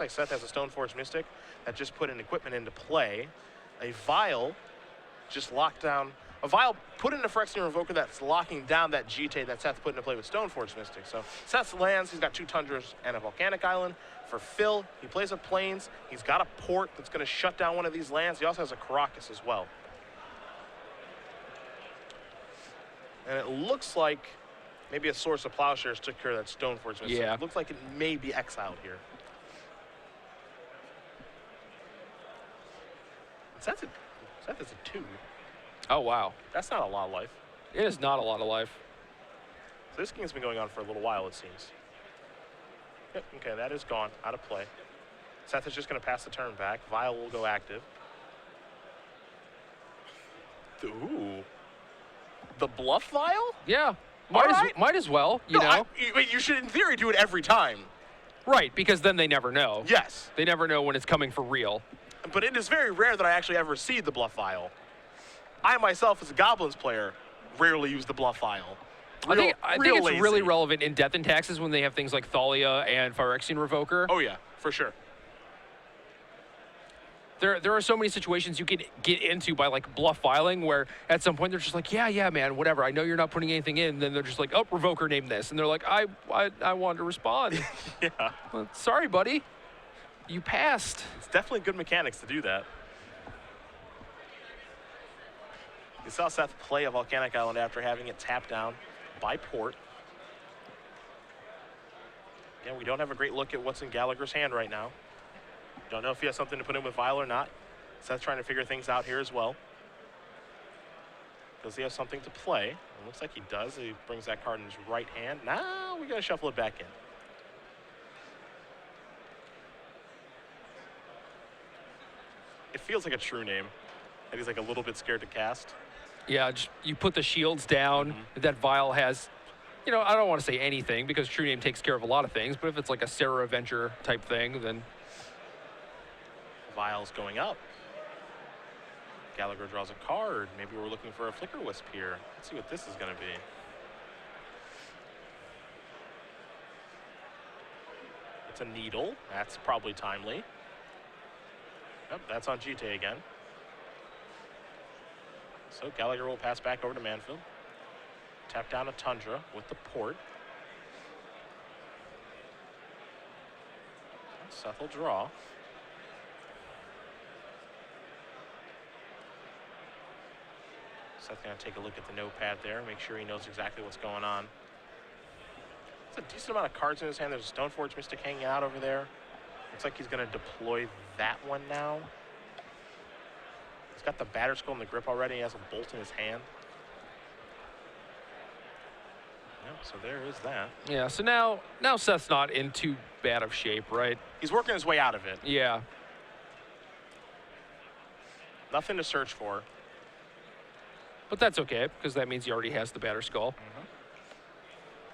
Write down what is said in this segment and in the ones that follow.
like Seth has a Stoneforge Mystic that just put an equipment into play. A Vial just locked down. A Vial put in a Phyrexian Revoker that's locking down that GT that Seth put into play with Stoneforge Mystic. So Seth lands, he's got 2 Tundras and a Volcanic Island. For Phil, he plays a Plains. He's got a port that's going to shut down one of these lands. He also has a Caracas as well. And it looks like maybe a Source of Plowshares took care of that Stoneforge Mystic. Yeah. It looks like it may be exiled here. Seth is a 2. Oh, wow. That's not a lot of life. It is not a lot of life. So this game's been going on for a little while, it seems. Yep, okay, that is gone, out of play. Seth is just going to pass the turn back. Vial will go active. Ooh. The Bluff Vial? Yeah. Right. Might as well, you know. You should, in theory, do it every time. Right, because then they never know. Yes. They never know when it's coming for real. But it is very rare that I actually ever see the Bluff Vial. I myself, as a Goblins player, rarely use the Bluff Vial. I think it's lazy. really relevant in Death and Taxes when they have things like Thalia and Phyrexian Revoker. Oh, yeah, for sure. There are so many situations you can get into by like bluff filing where at some point they're just like, yeah, man, whatever. I know you're not putting anything in. And then they're just like, oh, Revoker named this. And they're like, I wanted to respond. Yeah. Well, sorry, buddy. You passed. It's definitely good mechanics to do that. You saw Seth play a Volcanic Island after having it tapped down by Port. Again, we don't have a great look at what's in Gallagher's hand right now. Don't know if he has something to put in with Vial or not. Seth's trying to figure things out here as well. Does he have something to play? It looks like he does. He brings that card in his right hand. Now we got to shuffle it back in. It feels like a true name. And he's like a little bit scared to cast. Yeah, just, you put the shields down. That Vial has, you know, I don't want to say anything because True Name takes care of a lot of things, but if it's like a Sarah Avenger type thing, then... Vial's going up. Gallagher draws a card. Maybe we're looking for a Flicker Wisp here. Let's see what this is going to be. It's a Needle. That's probably timely. Yep, that's on GT again. So Gallagher will pass back over to Manfield. Tap down a Tundra with the Port. Seth will draw. Seth's going to take a look at the notepad there, make sure he knows exactly what's going on. There's a decent amount of cards in his hand. There's a Stoneforge Mystic hanging out over there. Looks like he's going to deploy that one now. He's got the Batterskull in the grip already. He has a Bolt in his hand. Yep, so there is that. Yeah, so now Seth's not in too bad of shape, right? He's working his way out of it. Yeah. Nothing to search for. But that's okay, because that means he already has the Batterskull.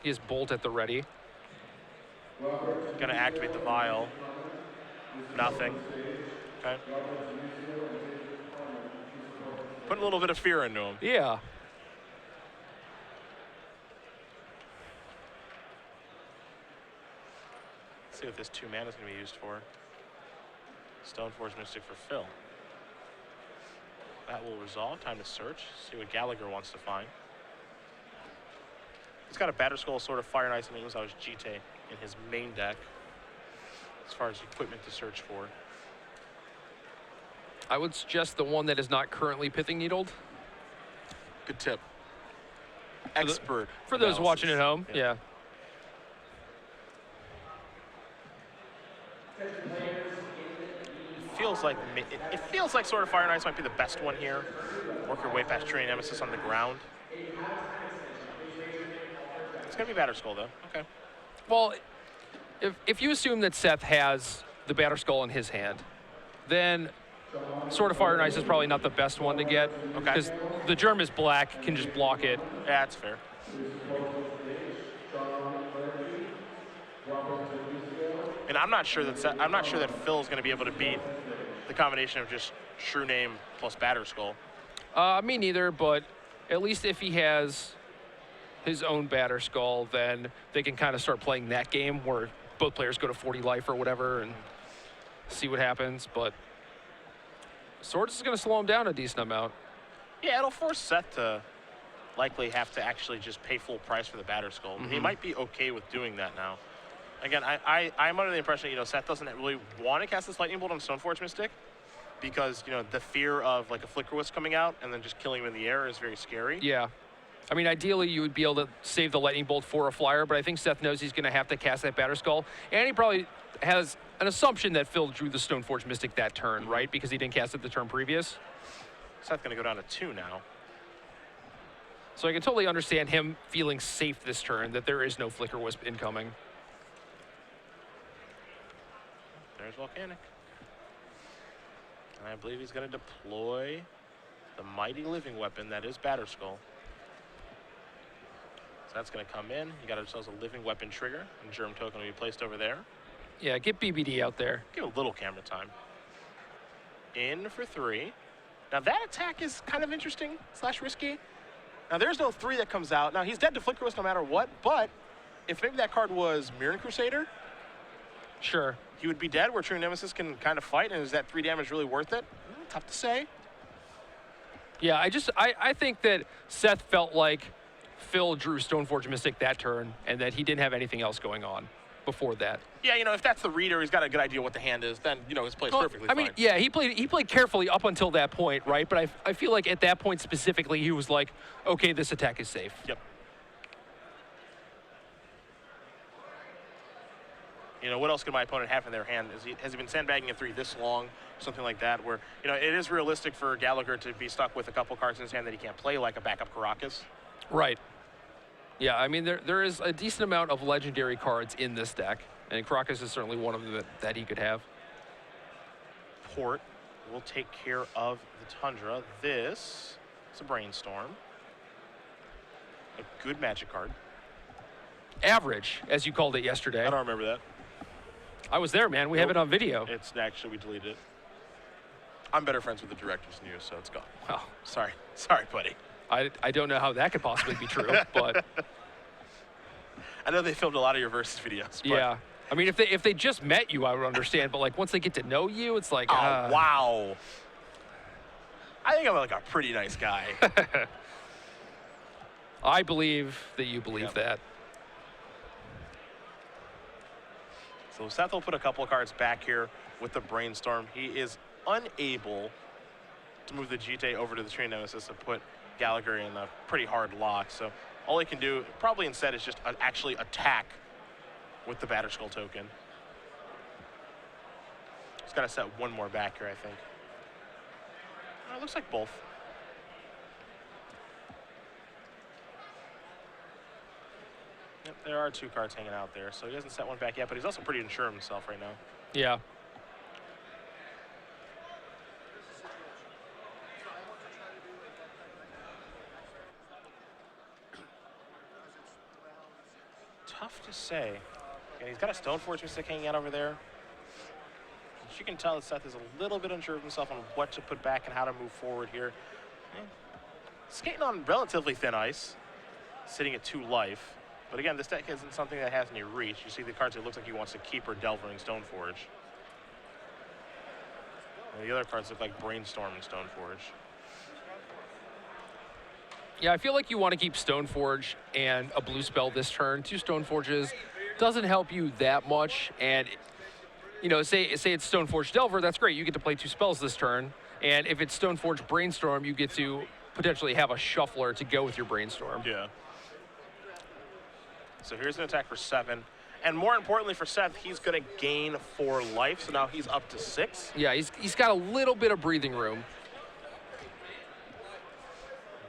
He has Bolt at the ready. Gonna activate the Vial. Nothing. Okay. Putting a little bit of fear into him. Yeah. Let's see what this 2 mana is gonna be used for. Stoneforge Mystic for Phil. That will resolve. Time to search. See what Gallagher wants to find. He's got a Batterskull, sort of Fire and Ice, and Wings out his GT in his main deck as far as equipment to search for. I would suggest the one that is not currently Pithing Needled. Good tip. Expert. For those analysis. watching at home, yeah. It feels like sort of Fire and Ice might be the best one here. Work your way past Tree and Nemesis on the ground. It's gonna be Batterskull though. Okay. Well, if you assume that Seth has the Batterskull in his hand, then Sword of Fire and Ice is probably not the best one to get. Okay. Because the Germ is black, can just block it. Yeah, that's fair. And I'm not sure that Phil is going to be able to beat the combination of just Shrew Name plus Batterskull. Me neither, but at least if he has his own Batterskull, then they can kind of start playing that game where both players go to 40 life or whatever. And see what happens, but Swords is going to slow him down a decent amount. Yeah, it'll force Seth to likely have to actually just pay full price for the Batterskull. He might be okay with doing that now. Again, I'm under the impression, Seth doesn't really want to cast this Lightning Bolt on Stoneforge Mystic because, the fear of like a Flicker Wisp coming out and then just killing him in the air is very scary. Yeah. I mean, ideally, you would be able to save the Lightning Bolt for a flyer, but I think Seth knows he's going to have to cast that Batterskull, and he probably has an assumption that Phil drew the Stoneforge Mystic that turn, right? Because he didn't cast it the turn previous. Seth's going to go down to 2 now. So I can totally understand him feeling safe this turn, that there is no Flicker Wisp incoming. There's Volcanic. And I believe he's going to deploy the mighty living weapon that is Batterskull. So that's going to come in. You got ourselves a living weapon trigger, and Germ Token will be placed over there. Yeah, get BBD out there. Give a little camera time. In for 3. Now that attack is kind of interesting / risky. Now there's no 3 that comes out. Now he's dead to Flicker Wisp no matter what, but if maybe that card was Mirren Crusader, sure, he would be dead where True Nemesis can kind of fight, and is that 3 damage really worth it? Tough to say. Yeah, I think that Seth felt like Phil drew Stoneforge Mystic that turn and that he didn't have anything else going on before that. Yeah, if that's the reader, he's got a good idea what the hand is, then, his play's perfectly fine. I mean, yeah, he played carefully up until that point, right? But I feel like at that point specifically, he was like, okay, this attack is safe. Yep. What else could my opponent have in their hand? Has he been sandbagging a 3 this long? Something like that, where, it is realistic for Gallagher to be stuck with a couple cards in his hand that he can't play, like a backup Caracas. Right. Yeah, I mean, there is a decent amount of legendary cards in this deck, and Caracas is certainly one of them that he could have. Port will take care of the Tundra. This is a Brainstorm. A good magic card. Average, as you called it yesterday. I don't remember that. I was there, man. We have it on video. It's actually, we deleted it. I'm better friends with the directors than you, so it's gone. Oh. Sorry, buddy. I don't know how that could possibly be true, but I know they filmed a lot of your versus videos. But yeah, I mean, if they just met you, I would understand. But like once they get to know you, it's like, oh wow. I think I'm like a pretty nice guy. I believe that you believe that. So Seth will put a couple of cards back here with the Brainstorm. He is unable to move the GT over to the Tree Nemesis and put Gallagher in a pretty hard lock. So all he can do probably instead is just actually attack with the Batterskull token. He's got to set one more back here, I think. It looks like both. Yep, there are 2 cards hanging out there, so he hasn't set one back yet, but he's also pretty unsure of himself right now. Yeah. Tough to say. Yeah, he's got a Stoneforge Mystic hanging out over there. As you can tell, Seth is a little bit unsure of himself on what to put back and how to move forward here. Skating on relatively thin ice, sitting at 2 life. But again, this deck isn't something that has any reach. You see the cards it looks like he wants to keep are Delver and Stoneforge. And the other cards look like Brainstorm and Stoneforge. Yeah, I feel like you want to keep Stoneforge and a blue spell this turn. 2 Stoneforges doesn't help you that much. And, say it's Stoneforge Delver, that's great. You get to play 2 spells this turn. And if it's Stoneforge Brainstorm, you get to potentially have a shuffler to go with your Brainstorm. Yeah. So here's an attack for 7. And more importantly for Seth, he's going to gain 4 life. So now he's up to 6. Yeah, he's got a little bit of breathing room.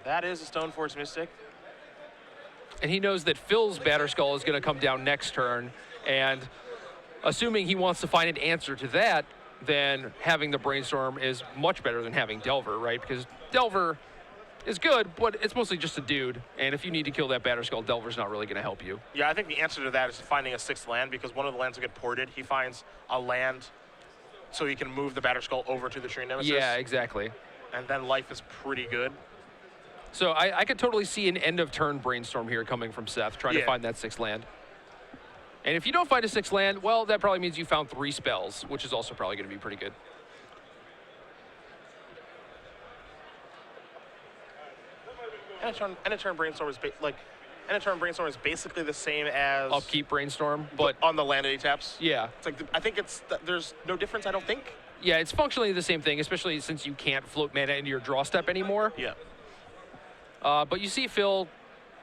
That is a Stoneforge Mystic. And he knows that Phil's Batterskull is going to come down next turn. And assuming he wants to find an answer to that, then having the Brainstorm is much better than having Delver, right? Because Delver is good, but it's mostly just a dude. And if you need to kill that Batterskull, Delver's not really going to help you. Yeah, I think the answer to that is finding a 6th land, because one of the lands will get ported. He finds a land so he can move the Batterskull over to the Tree Nemesis. Yeah, exactly. And then life is pretty good. So I could totally see an end of turn Brainstorm here coming from Seth, trying to find that 6th land. And if you don't find a 6th land, well, that probably means you found 3 spells, which is also probably going to be pretty good. End of turn Brainstorm is end of turn Brainstorm is basically the same as Upkeep Brainstorm, but on the land that he taps. yeah. It's like I think there's no difference. I don't think. Yeah, it's functionally the same thing, especially since you can't float mana into your draw step anymore. Yeah. But you see Phil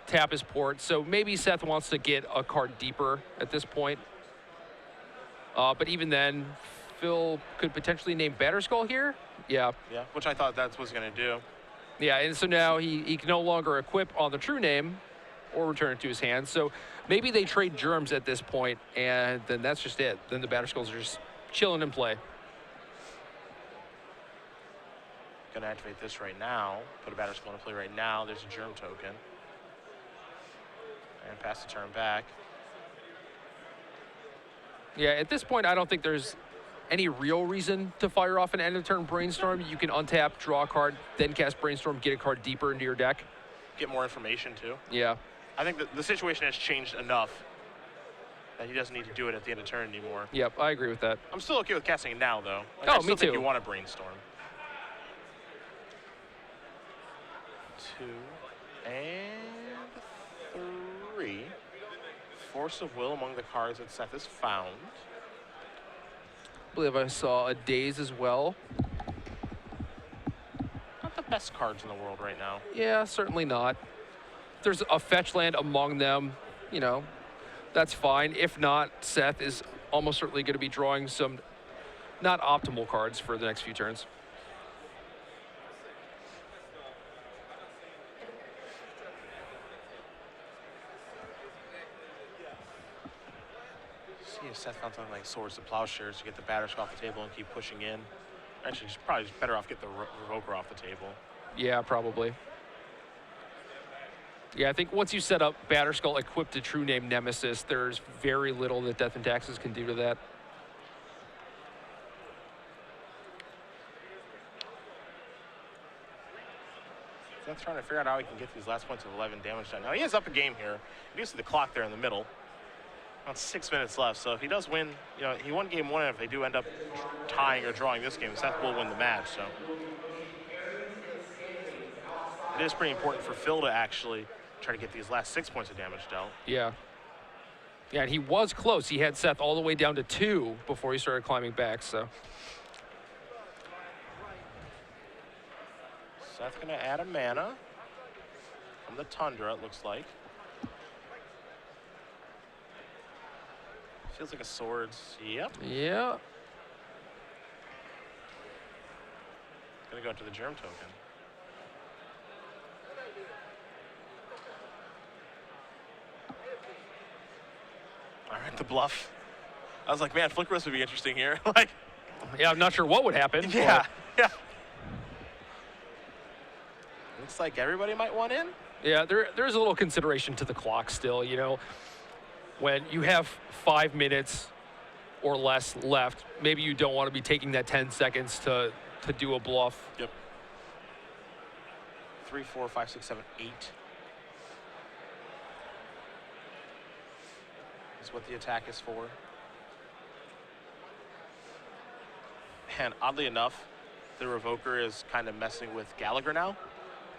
tap his port, so maybe Seth wants to get a card deeper at this point. But even then, Phil could potentially name Batterskull here. Yeah. Yeah, which I thought that's what he was going to do. Yeah, and so now he can no longer equip on the true name or return it to his hand. So maybe they trade germs at this point, and then that's just it. Then the Batterskulls are just chilling in play. Going to activate this right now. Put a Batterskull into play right now. There's a germ token. And pass the turn back. Yeah, at this point, I don't think there's any real reason to fire off an end of turn Brainstorm. You can untap, draw a card, then cast Brainstorm, get a card deeper into your deck. Get more information too. Yeah. I think that the situation has changed enough that he doesn't need to do it at the end of turn anymore. Yep, I agree with that. I'm still okay with casting it now though. Like, Oh, I still me think too. you want to Brainstorm. 2 and 3. Force of Will among the cards that Seth has found. I believe I saw a Daze as well. Not the best cards in the world right now. Yeah, certainly not. If there's a fetch land among them, you know, that's fine. If not, Seth is almost certainly going to be drawing some not optimal cards for the next few turns. See if Seth found something like Swords to Plowshares to get the Batterskull off the table and keep pushing in. Actually, probably just better off get the Revoker off the table. Yeah, probably. Yeah, I think once you set up Batterskull equipped to True Name Nemesis, there's very little that Death and Taxes can do to that. Seth's trying to figure out how he can get these last points of 11 damage done. Now, he is up a game here. You do see the clock there in the middle. About 6 minutes left, so if he does win, you know, he won game 1, and if they do end up tying or drawing this game, Seth will win the match, so. It is pretty important for Phil to actually try to get these last 6 points of damage dealt. Yeah. Yeah, and he was close. He had Seth all the way down to 2 before he started climbing back, so. Seth's gonna add a mana from the Tundra, it looks like. Feels like a Swords, yep. Yeah. Gonna go to the Germ token. All right, the bluff. I was like, man, Flicker Wrist would be interesting here. Like, Yeah, I'm not sure what would happen. yeah, but yeah. Looks like everybody might want in. yeah, there's a little consideration to the clock still, you know. When you have 5 minutes or less left, maybe you don't want to be taking that 10 seconds to do a bluff. Yep. 3, 4, 5, 6, 7, 8. Is what the attack is for. And oddly enough, the Revoker is kind of messing with Gallagher now.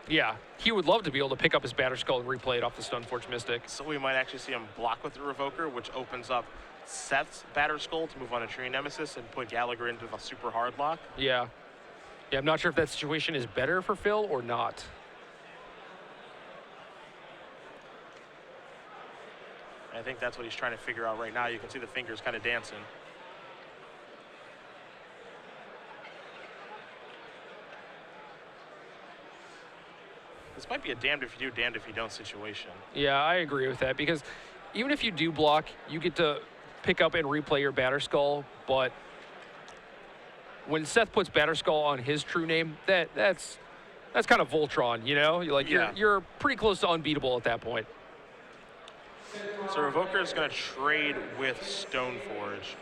Yeah, he would love to be able to pick up his Batterskull and replay it off the Stoneforge Mystic. So we might actually see him block with the Revoker, which opens up Seth's Batterskull to move on a Tree Nemesis and put Gallagher into the super hard lock. Yeah. Yeah, I'm not sure if that situation is better for Phil or not. I think that's what he's trying to figure out right now. You can see the fingers kind of dancing. This might be a damned if you do, damned if you don't situation. Yeah, I agree with that because even if you do block, you get to pick up and replay your Batterskull, but when Seth puts Batterskull on his true name, that's kind of Voltron, you know? You're pretty close to unbeatable at that point. So Revoker is going to trade with Stoneforge.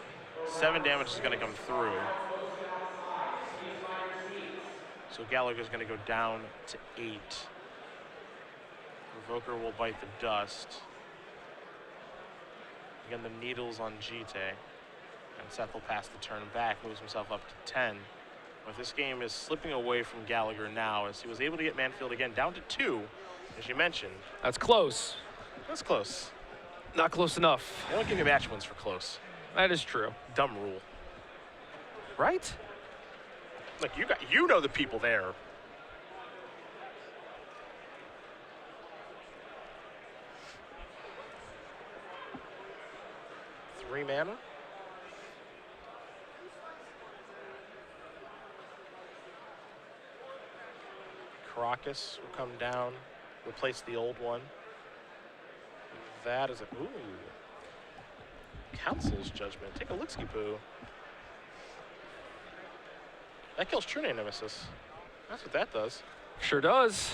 7 damage is going to come through. So Gallagher is going to go down to 8. Revoker will bite the dust. Again, the needles on Jite. And Seth will pass the turn back, moves himself up to 10. But this game is slipping away from Gallagher now as he was able to get Manfield again down to 2, as you mentioned. That's close. That's close. Not close enough. They don't give you match wins for close. That is true. Dumb rule. Right? Look, you know the people there. Three mana. Caracas will come down, replace the old one. That is a ooh. Council's Judgment. Take a look-ski poo. That kills True Name Nemesis. That's what that does. Sure does.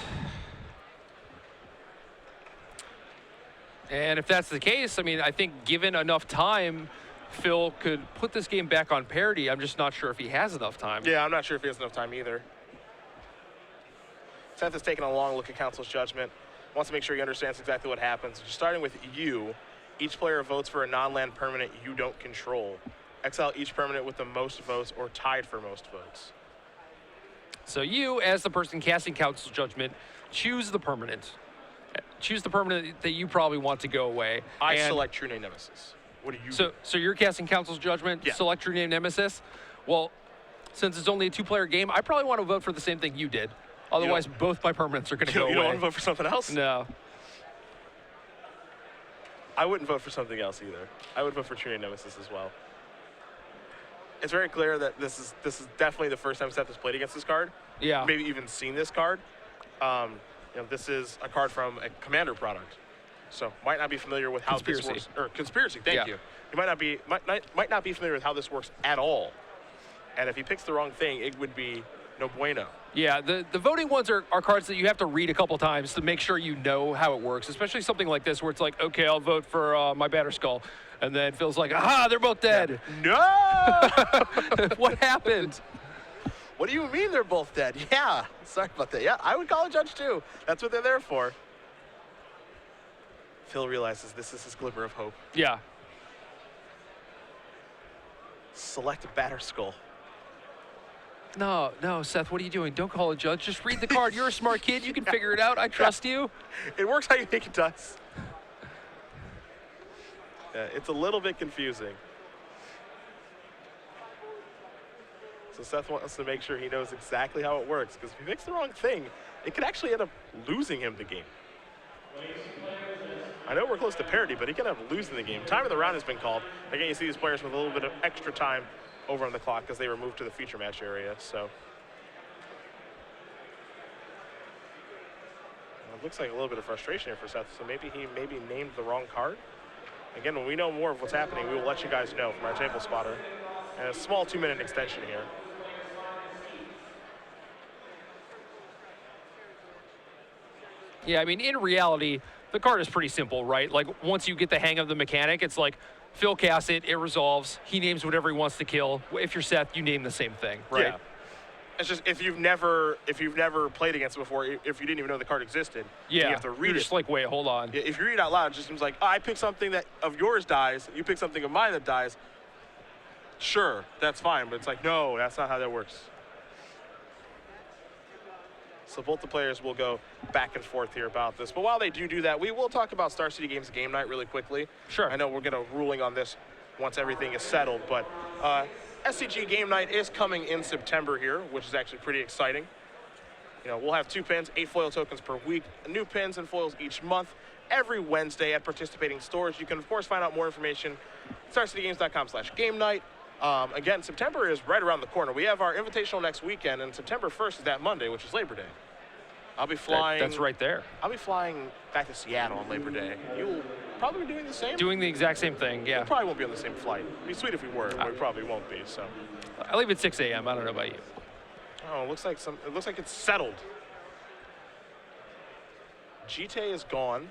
And if that's the case, I mean, I think given enough time, Phil could put this game back on parity. I'm just not sure if he has enough time. Yeah, I'm not sure if he has enough time either. Seth has taken a long look at Council's Judgment. Wants to make sure he understands exactly what happens. Just starting with you, each player votes for a non-land permanent you don't control. Exile each permanent with the most votes or tied for most votes. So you, as the person casting Council's Judgment, choose the permanent. Choose the permanent that you probably want to go away. I select True Name Nemesis. What do you do? So you're casting Council's Judgment, yeah. Select True Name Nemesis. Well, since it's only a 2-player game, I probably want to vote for the same thing you did. Otherwise, both my permanents are going to go away. You don't want to vote for something else? No. I wouldn't vote for something else either. I would vote for True Name Nemesis as well. It's very clear that this is definitely the first time Seth has played against this card. Yeah. Maybe even seen this card. This is a card from a Commander product, so might not be familiar with how this works. Or Conspiracy, thank you. He might not be familiar with how this works at all. And if he picks the wrong thing, it would be no bueno. Yeah, the voting ones are cards that you have to read a couple times to make sure you know how it works, especially something like this where it's like, okay, I'll vote for my Batterskull. And then Phil's like, aha, they're both dead. Yeah. No! What happened? What do you mean they're both dead? Yeah, sorry about that. Yeah, I would call a judge too. That's what they're there for. Phil realizes this is his glimmer of hope. Yeah. Select a Batterskull. No, Seth, what are you doing? Don't call a judge. Just read the card. You're a smart kid. You can figure it out. I trust you. It works how you think it does. Yeah, it's a little bit confusing. So Seth wants to make sure he knows exactly how it works, because if he picks the wrong thing, it could actually end up losing him the game. I know we're close to parity, but he could end up losing the game. Time of the round has been called. Again, you see these players with a little bit of extra time over on the clock because they were moved to the feature match area. So it looks like a little bit of frustration here for Seth. So maybe he named the wrong card. Again, when we know more of what's happening, we will let you guys know from our table spotter. And a small 2-minute extension here. Yeah, I mean, in reality, the card is pretty simple, right? Like, once you get the hang of the mechanic, it's like, Phil casts it, it resolves, he names whatever he wants to kill. If you're Seth, you name the same thing, right? Yeah. It's just, if you've never played against it before, if you didn't even know the card existed, yeah, you have to read you're it. just like, wait, hold on. If you read it out loud, it just seems like, oh, I pick something that of yours dies, you pick something of mine that dies. Sure, that's fine, but it's like, no, that's not how that works. So both the players will go back and forth here about this. But while they do that, we will talk about Star City Games Game Night really quickly. Sure. I know we'll get a ruling on this once everything is settled, but SCG Game Night is coming in September here, which is actually pretty exciting. You know, we'll have 2 pins, 8 foil tokens per week, new pins and foils each month, every Wednesday at participating stores. You can, of course, find out more information at starcitygames.com/game night. Again, September is right around the corner. We have our invitational next weekend, and September 1st is that Monday, which is Labor Day. I'll be flying. That's right there. I'll be flying back to Seattle on Labor Day. You'll probably be doing the same? Doing the exact same thing, yeah. We probably won't be on the same flight. It'd be sweet if we were, but we probably won't be, so. I leave at 6 a.m. I don't know about you. Oh, it looks like it's settled. Jite is gone,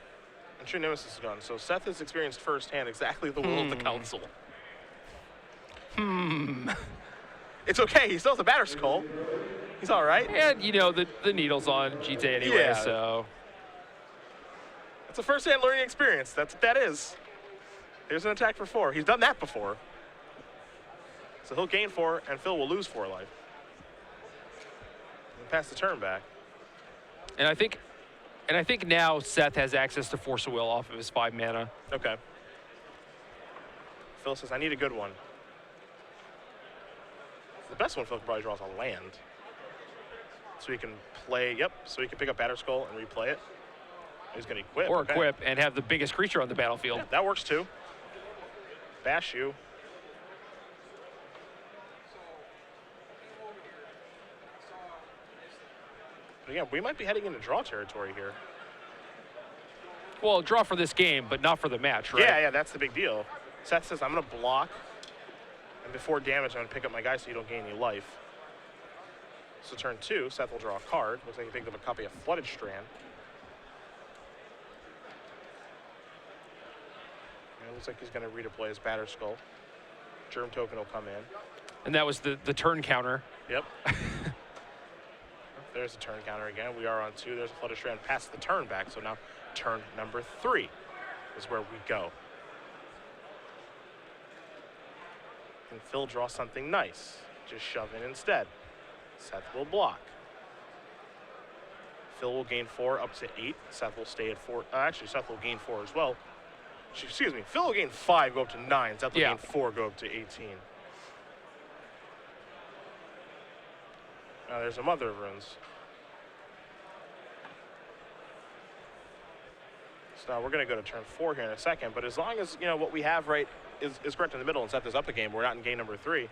and True Nemesis is gone. So Seth has experienced firsthand exactly the will of the council. It's okay. He still has a Batterskull. He's all right. And, you know, the needle's on Jite anyway, Yeah. so. It's a first-hand learning experience. That's what that is. Here's an attack for 4. He's done that before. So he'll gain 4, and Phil will lose 4 life. And pass the turn back. And I think now Seth has access to Force of Will off of his 5 mana. Okay. Phil says, I need a good one. The best one Phil can probably draw is a land. So he can play, so he can pick up Batterskull and replay it. He's going to equip. Or equip and have the biggest creature on the battlefield. Yeah, that works too. Bash you. But again, we might be heading into draw territory here. Well, draw for this game, but not for the match, right? Yeah, that's the big deal. Seth says, I'm going to block. And before damage, I'm going to pick up my guy so you don't gain any life. So turn 2, Seth will draw a card. Looks like he picked up a copy of Flooded Strand. And it looks like he's going to redeploy his Batterskull. Germ Token will come in. And that was the turn counter. Yep. There's the turn counter again. We are on 2. There's a Flooded Strand past the turn back. So now turn number 3 is where we go. And Phil draw something nice. Just shove in instead. Seth will block. Phil will gain 4 up to 8. Seth will stay at 4. Actually, Seth will gain 4 as well. Excuse me. Phil will gain 5, go up to 9. Seth will gain 4, go up to 18. Now there's a Mother of Runes. So now we're going to go to turn 4 here in a second. But as long as, what we have is correct in the middle and Seth is up a game, we're not in game number 3.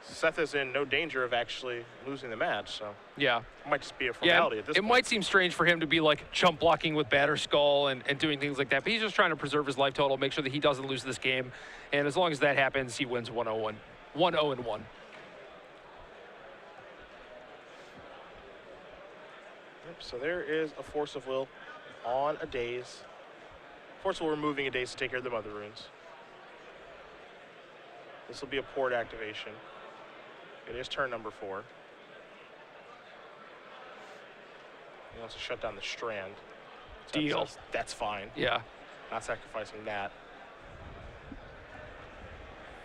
Seth is in no danger of actually losing the match, so yeah, it might just be a formality at this point. It might seem strange for him to be like chump blocking with Batterskull and doing things like that, but he's just trying to preserve his life total, make sure that he doesn't lose this game, and as long as that happens, he wins 1-0-1. 1-0-1. Yep, so there is a Force of Will on a daze. Force of Will removing a daze to take care of the Mother Runes. This will be a port activation. It is turn number 4. He wants to shut down the Strand. So Deal. That's fine. Yeah. Not sacrificing that.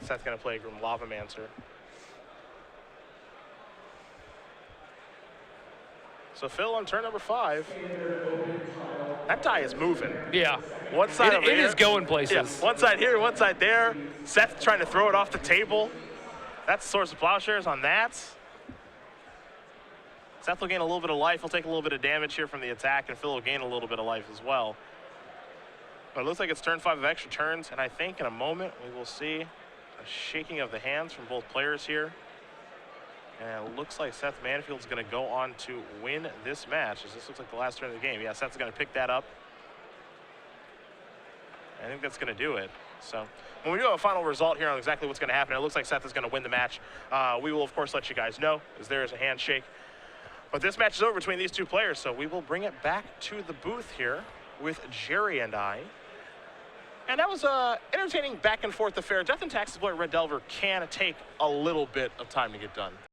Seth's going to play a Grim Lavamancer. So Phil on turn number 5. That die is moving. Yeah. One side over it here. is going places. Yeah, one side here, one side there. Seth trying to throw it off the table. That's the Source of Plowshares on that. Seth will gain a little bit of life. He'll take a little bit of damage here from the attack, and Phil will gain a little bit of life as well. But it looks like it's turn 5 of extra turns, and I think in a moment we will see a shaking of the hands from both players here. And it looks like Seth Manfield's going to go on to win this match, as this looks like the last turn of the game. Yeah, Seth's going to pick that up. I think that's going to do it. So when we do have a final result here on exactly what's going to happen, it looks like Seth is going to win the match. We will, of course, let you guys know, as there is a handshake. But this match is over between these two players, so we will bring it back to the booth here with Jerry and I. And that was an entertaining back and forth affair. Death and Taxes player Red Delver can take a little bit of time to get done.